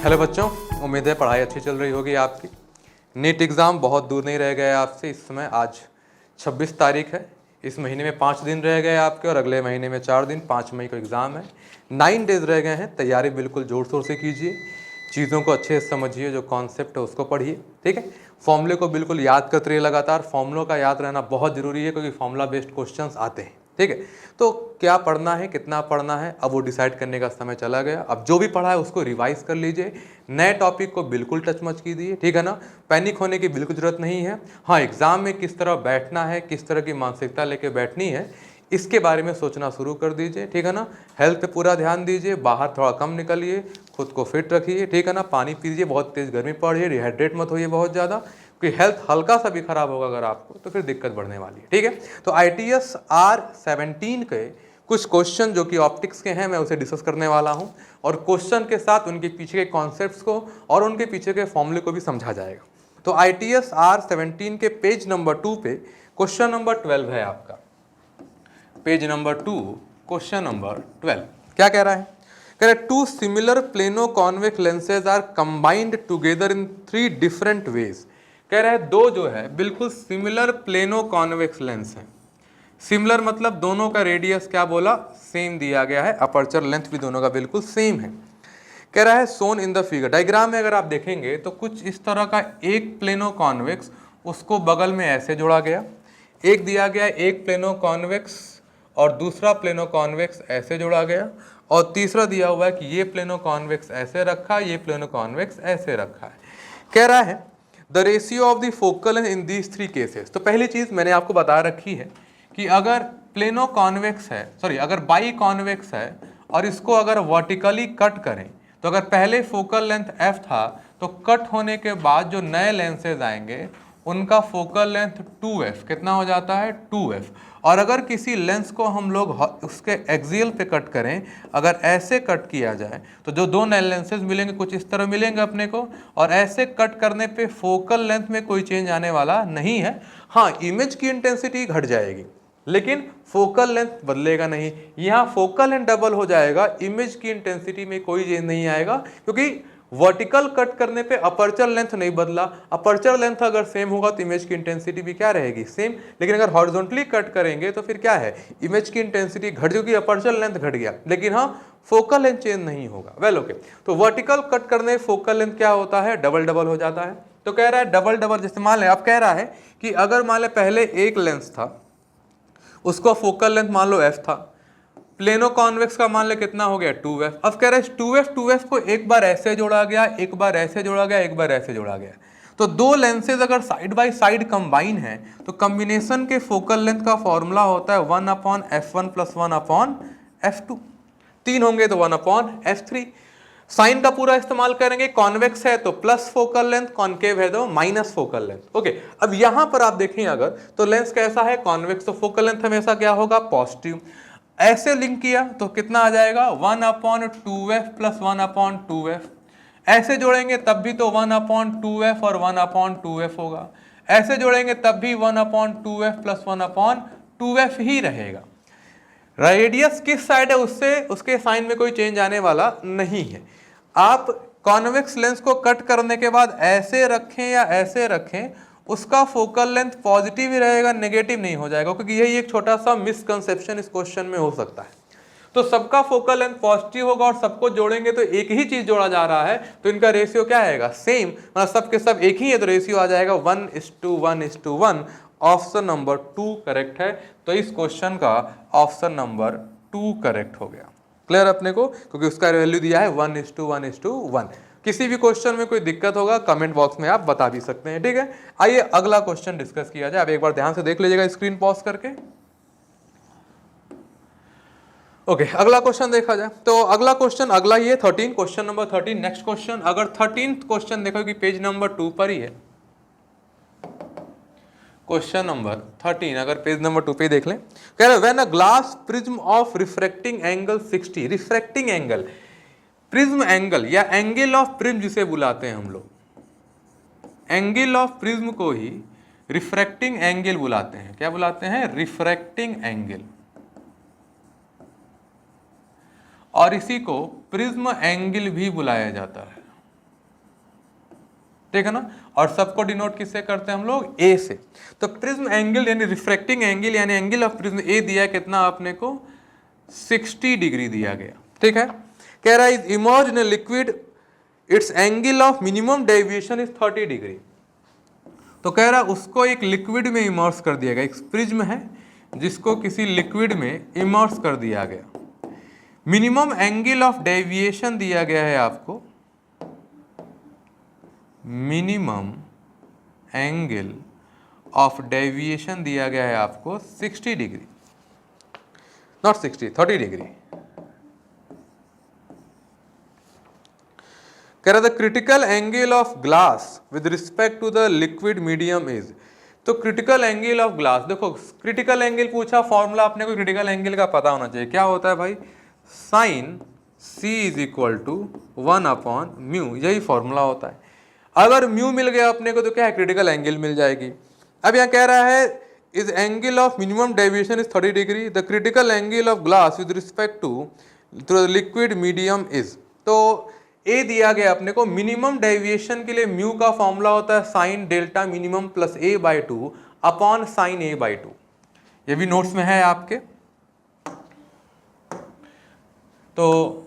Hello बच्चों, उम्मीद है पढ़ाई अच्छी चल रही होगी आपकी। नीट एग्ज़ाम बहुत दूर नहीं रह गया आपसे। इस समय आज 26 तारीख है। इस महीने में 5 दिन रह गए आपके और अगले महीने में 4 दिन, 5 मई को एग्ज़ाम है। 9 डेज़ रह गए हैं। तैयारी बिल्कुल ज़ोर शोर से कीजिए, चीज़ों को अच्छे से समझिए, जो कॉन्सेप्ट है उसको पढ़िए, ठीक है। फॉर्मूले को बिल्कुल याद करते रहिए लगातार। फॉर्मूलों का याद रहना बहुत ज़रूरी है क्योंकि फॉर्मूला बेस्ड क्वेश्चंस आते हैं, ठीक है। तो क्या पढ़ना है, कितना पढ़ना है, अब वो डिसाइड करने का समय चला गया। अब जो भी पढ़ा है उसको रिवाइज कर लीजिए। नए टॉपिक को बिल्कुल टच मत कीजिए, ठीक है ना। पैनिक होने की बिल्कुल ज़रूरत नहीं है। हाँ, एग्ज़ाम में किस तरह बैठना है, किस तरह की मानसिकता लेके बैठनी है, इसके बारे में सोचना शुरू कर दीजिए, ठीक है ना। हेल्थ पे पूरा ध्यान दीजिए, बाहर थोड़ा कम निकलिए, खुद को फिट रखिए, ठीक है ना। पानी पीजिए, बहुत तेज़ गर्मी पड़ रही है, डिहाइड्रेट मत होइए बहुत ज़्यादा, क्योंकि हेल्थ हल्का सा भी खराब होगा अगर आपको तो फिर दिक्कत बढ़ने वाली है, ठीक है। तो ITS R17 के कुछ क्वेश्चन जो कि ऑप्टिक्स के हैं मैं उसे डिस्कस करने वाला हूं, और क्वेश्चन के साथ उनके पीछे के कॉन्सेप्ट्स को और उनके पीछे के फॉर्मूले को भी समझा जाएगा। तो ITS R17 के पेज नंबर 2 पे क्वेश्चन नंबर 12 है आपका। पेज नंबर 2 क्वेश्चन नंबर 12 क्या कह रहा है? कह रहा है two similar plano convex lenses are combined together in 3 different ways. कह रहा है दो जो है बिल्कुल सिमिलर प्लेनो कॉन्वेक्स लेंस हैं। सिमिलर मतलब दोनों का रेडियस क्या बोला, सेम दिया गया है, अपर्चर लेंथ भी दोनों का बिल्कुल सेम है। कह रहा है सोन इन द फिगर। डायग्राम में अगर आप देखेंगे तो कुछ इस तरह का एक प्लेनो कॉन्वेक्स, उसको बगल में ऐसे जोड़ा गया, एक दिया गया एक प्लेनो कॉन्वेक्स और दूसरा प्लेनो कॉन्वेक्स ऐसे जोड़ा गया, और तीसरा दिया हुआ है कि ये प्लेनो कॉन्वेक्स ऐसे रखा, ये प्लेनो कॉन्वेक्स ऐसे रखा है। कह रहा है the ratio of the focal length in these 3 cases. तो पहली चीज मैंने आपको बता रखी है कि अगर प्लेनो कॉन्वेक्स है, सॉरी अगर बाई कॉन्वेक्स है और इसको अगर वर्टिकली कट करें, तो अगर पहले फोकल लेंथ f था तो कट होने के बाद जो नए लेंसेज आएंगे उनका फोकल लेंथ 2f कितना हो जाता है, 2f। और अगर किसी लेंस को हम लोग उसके एक्सियल पे कट करें, अगर ऐसे कट किया जाए तो जो दो नए लेंसेज मिलेंगे कुछ इस तरह मिलेंगे अपने को, और ऐसे कट करने पे फोकल लेंथ में कोई चेंज आने वाला नहीं है। हाँ, इमेज की इंटेंसिटी घट जाएगी लेकिन फोकल लेंथ बदलेगा नहीं। यहाँ फोकल लेंथ डबल हो जाएगा, इमेज की इंटेंसिटी में कोई चेंज नहीं आएगा, क्योंकि वर्टिकल कट करने पे अपर्चर लेंथ नहीं बदला। अपर्चर लेंथ अगर सेम होगा तो इमेज की इंटेंसिटी भी क्या रहेगी, सेम। लेकिन अगर हॉरिजॉन्टली कट करेंगे तो फिर क्या है, इमेज की इंटेंसिटी घट जाएगी, अपर्चर लेंथ घट गया, लेकिन हाँ फोकल लेंथ चेंज नहीं होगा। Well okay. तो वर्टिकल कट करने फोकल लेंथ क्या होता है, डबल डबल हो जाता है। तो कह रहा है डबल डबल, जैसे मान लें, अब कह रहा है कि अगर मान लें पहले एक लेंस था, उसको फोकल लेंथ मान लो f था, प्लेनो कॉन्वेक्स का मान ले कितना हो गया, 2f। अब कह रहे हैं 2f को एक बार ऐसे जोड़ा गया, एक बार ऐसे जोड़ा गया, एक बार ऐसे जोड़ा गया। तो दो लेंसेज अगर साइड बाय साइड कंबाइन है तो कॉम्बिनेशन के फोकल लेंथ का फॉर्मूला होता है 1/f1 + 1/f2। 3 होंगे तो 1/f3। साइन का पूरा इस्तेमाल करेंगे, कॉन्वेक्स है तो प्लस फोकल लेंथ, कॉन्केव है तो माइनस फोकल लेंथ। ओके, अब यहां पर आप देखें अगर तो लेंस कैसा है, कॉन्वेक्स, तो फोकल लेंथ हमेशा क्या होगा, पॉजिटिव। ऐसे लिंक किया तो कितना आ जाएगा, 1/2f + 1/2f। ऐसे जोड़ेंगे तब भी तो 1/2f और 1/2f होगा, ऐसे जोड़ेंगे तब भी 1/2f + 1/2f ही रहेगा। रेडियस किस साइड है उससे उसके साइन में कोई चेंज आने वाला नहीं है। आप कॉन्वेक्स लेंस को कट करने के बाद ऐसे रखें या ऐसे रखें, उसका फोकल लेंथ पॉजिटिव ही रहेगा, नेगेटिव नहीं हो जाएगा, क्योंकि यही एक छोटा सा मिसकंसेप्शन इस क्वेश्चन में हो सकता है। तो सबका फोकल लेंथ पॉजिटिव होगा और सबको जोड़ेंगे तो एक ही चीज जोड़ा जा रहा है, तो इनका रेशियो क्या आएगा, सेम, मतलब सब के सब एक ही है, तो रेशियो आ जाएगा 1:1:1। ऑप्शन नंबर 2 करेक्ट है। तो इस क्वेश्चन का ऑप्शन नंबर 2 करेक्ट हो गया। क्लियर अपने को, क्योंकि उसका वैल्यू दिया है 1:1:1। किसी भी क्वेश्चन में कोई दिक्कत होगा कमेंट बॉक्स में आप बता भी सकते हैं, ठीक है। आइए अगला क्वेश्चन डिस्कस किया जाए। अब एक बार ध्यान से देख लीजिएगा स्क्रीन पॉज करके। ओके, अगला क्वेश्चन देखा जाए तो अगला क्वेश्चन अगला ही है 13, क्वेश्चन नंबर 13। नेक्स्ट क्वेश्चन, अगर 13th क्वेश्चन देखो कि पेज नंबर 2 पर ही है, क्वेश्चन नंबर 13 अगर पेज नंबर 2 पे देख लें, कह रहे when a glass prism of refracting angle 60, refracting angle, prism angle या एंगल ऑफ प्रिज्म जिसे बुलाते हैं हम लोग, एंगल ऑफ प्रिज्म को ही रिफ्रैक्टिंग एंगल बुलाते हैं। क्या बुलाते हैं, रिफ्रैक्टिंग एंगल, और इसी को प्रिज्म एंगल भी बुलाया जाता है। ठीक है ना। और सबको डिनोट किससे करते हैं हम लोग, ए से। तो प्रिज्म एंगल यानी रिफ्रैक्टिंग एंगल यानी एंगल ऑफ प्रिज्म ए दिया है कितना आपने को, 60 डिग्री दिया गया, ठीक है। कह रहा है is emerge in liquid, it's angle of minimum deviation is 30 degree. तो कह रहा है उसको एक लिक्विड में इमर्स कर दिया गया, एक प्रिज्म है जिसको किसी लिक्विड में इमर्स कर दिया गया। मिनिमम एंगल ऑफ डेविएशन दिया गया है आपको, मिनिमम एंगल ऑफ डेविएशन दिया गया है आपको 60 डिग्री, नॉट 60, 30 डिग्री। कह रहा था critical angle of glass with respect to the liquid medium is. तो क्रिटिकल एंगल ऑफ ग्लास, देखो क्रिटिकल एंगल पूछा, फॉर्मूला अपने को क्रिटिकल एंगल का पता होना चाहिए, क्या होता है भाई, sine C is equal to 1/μ, यही फॉर्मूला होता है। अगर म्यू मिल गया अपने को तो क्या है, क्रिटिकल एंगल मिल जाएगी। अब यहाँ कह रहा है is angle of minimum deviation is 30 degree, the critical angle of glass with respect to the liquid medium is. तो ए दिया गया अपने को, मिनिमम डेविएशन के लिए म्यू का फॉर्मूला होता है sine delta minimum plus A/2 upon sine A/2। ये भी नोट्स में है आपके। तो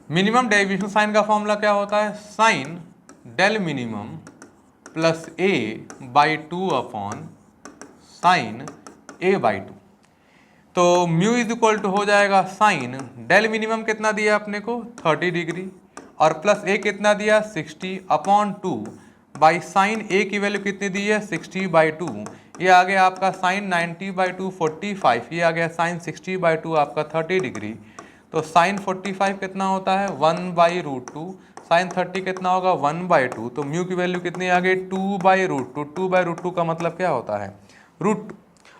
मिनिमम डेविएशन साइन का फॉर्मूला क्या होता है, sine del minimum plus A/2 upon sine A/2। तो म्यू इज इक्वल टू हो जाएगा साइन डेल मिनिमम कितना दिया अपने को 30 डिग्री और प्लस ए कितना दिया 60 अपॉन 2 बाई साइन ए की वैल्यू कितनी दी है 60/2। ये आ गया आपका साइन 90/2 45, ये आ गया साइन 60/2 आपका 30 डिग्री। तो साइन 45 कितना होता है 1/√2, साइन 30 कितना होगा 1/2। तो म्यू की वैल्यू कितनी आ गई 2/√2, 2/√2 का मतलब क्या होता है √2।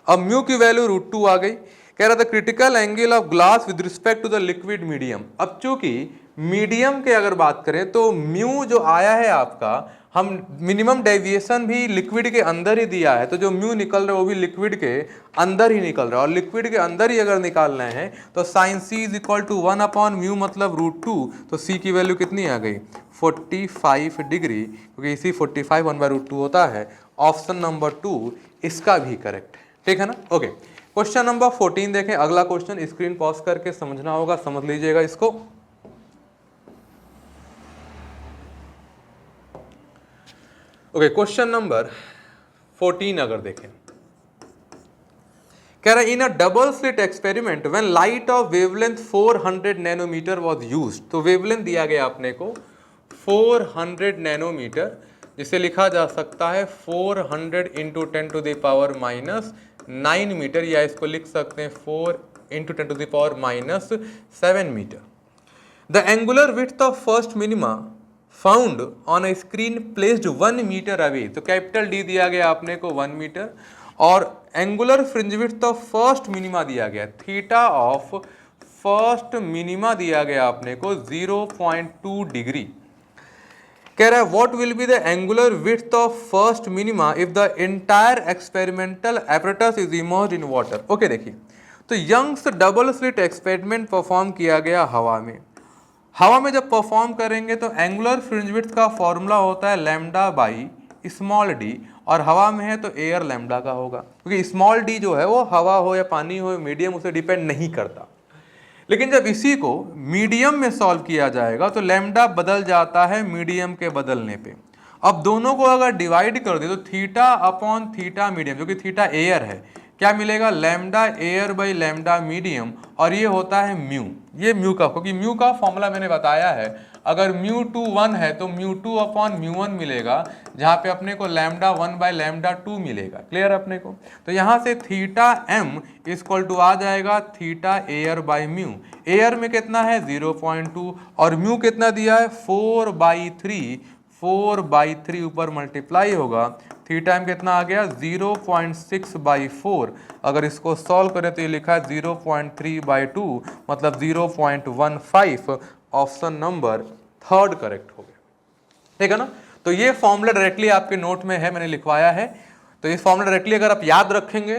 अब म्यू की वैल्यू √2 आ गई। कह रहा था critical angle of glass with respect to the liquid medium. अब चूंकि मीडियम के अगर बात करें तो म्यू जो आया है आपका, हम मिनिमम डेविएशन भी लिक्विड के अंदर ही दिया है, तो जो म्यू निकल रहा है वो भी लिक्विड के अंदर ही निकल रहा है, और लिक्विड के अंदर ही अगर निकालना है तो sine C is equal to 1/μ मतलब √2। तो C की वैल्यू कितनी आ गई 45 डिग्री, क्योंकि इसी 45 1/√2 होता है। ऑप्शन नंबर 2 इसका भी करेक्ट है, ठीक है ना। ओके, क्वेश्चन नंबर 14 देखें। अगला क्वेश्चन स्क्रीन पॉज करके समझना होगा, समझ लीजिएगा इसको। ओके, क्वेश्चन नंबर 14 अगर देखें, कह रहा है in a double slit experiment when light of wavelength 400 nanometre was used. तो वेवलेंथ दिया गया अपने को 400 नैनोमीटर, जिसे लिखा जा सकता है 400 इंटू 10⁻⁻9 मीटर, या इसको लिख सकते हैं 4 into 10⁻⁻7 metre. The angular width of first minima found on a screen placed 1 metre away. तो कैपिटल डी दिया गया आपने को 1 मीटर, और angular fringe width of first minima दिया गया, थीटा ऑफ फर्स्ट मिनिमा दिया गया अपने को 0.2 डिग्री। कह रहा है what will be the angular width of first minima if the entire experimental apparatus is immersed in water. Okay, देखिए तो Young's double slit experiment perform किया गया हवा में। हवा में जब परफॉर्म करेंगे तो एंगुलर फ्रिंज विड्थ का फॉर्मूला होता है लैम्डा बाई स्मॉल डी, और हवा में है तो एयर लैम्डा का होगा, क्योंकि स्मॉल डी जो है वो हवा हो या पानी हो मीडियम उसे डिपेंड नहीं करता। लेकिन जब इसी को मीडियम में सॉल्व किया जाएगा तो लैम्डा बदल जाता है मीडियम के बदलने पे। अब दोनों को अगर डिवाइड कर दे तो थीटा अपॉन थीटा मीडियम, जो कि थीटा एयर है, क्या मिलेगा lambda air by lambda medium, और ये होता है म्यू। ये म्यू का, क्योंकि म्यू का फॉर्मूला मैंने बताया है, अगर μ2 1 है तो μ2 अपॉन μ1 मिलेगा, जहाँ पे अपने को लैम्डा 1 बाई लैम्डा 2 मिलेगा। क्लियर अपने को। तो यहाँ से थीटा m इक्वल टू आ जाएगा theta air by mu. Air में कितना है 0.2, और म्यू कितना दिया है 4/3, 4/3 ऊपर मल्टीप्लाई होगा, थीटा m कितना आ गया 0.6/4। अगर इसको सॉल्व करें तो ये लिखा है 0.3/2 मतलब 0.15। ऑप्शन नंबर 3 करेक्ट हो गया, ठीक है ना। तो ये फॉर्मूला डायरेक्टली आपके नोट में है, मैंने लिखवाया है। तो ये फॉर्मूला डायरेक्टली अगर आप याद रखेंगे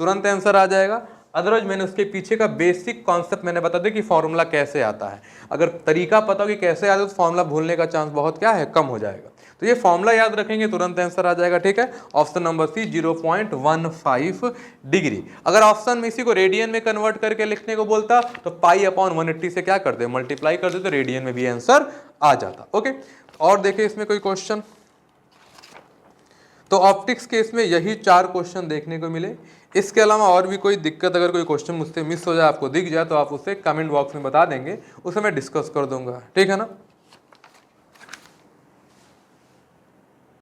तुरंत आंसर आ जाएगा, अदरवाइज मैंने उसके पीछे का बेसिक कॉन्सेप्ट मैंने बता दिया कि फॉर्मूला कैसे आता है। अगर तरीका पता हो कि कैसे आता है तो फॉर्मूला भूलने का चांस बहुत क्या है, कम हो जाएगा। तो ये फॉर्मूला याद रखेंगे, तुरंत आंसर आ जाएगा। ठीक है, ऑप्शन नंबर सी 0.15 डिग्री। अगर ऑप्शन में इसी को रेडियन में कन्वर्ट करके लिखने को बोलता तो पाई अपॉन 180 से क्या कर दे, मल्टीप्लाई कर दे, तो रेडियन में भी आंसर आ जाता। ओके, और देखिए इसमें कोई क्वेश्चन, तो ऑप्टिक्स केस में यही 4 क्वेश्चन देखने को मिले। इसके अलावा और भी कोई दिक्कत, अगर कोई क्वेश्चन मुझसे मिस हो जाए, आपको दिख जाए, तो आप उसे कमेंट बॉक्स में बता देंगे, उसे मैं डिस्कस कर दूंगा। ठीक है ना।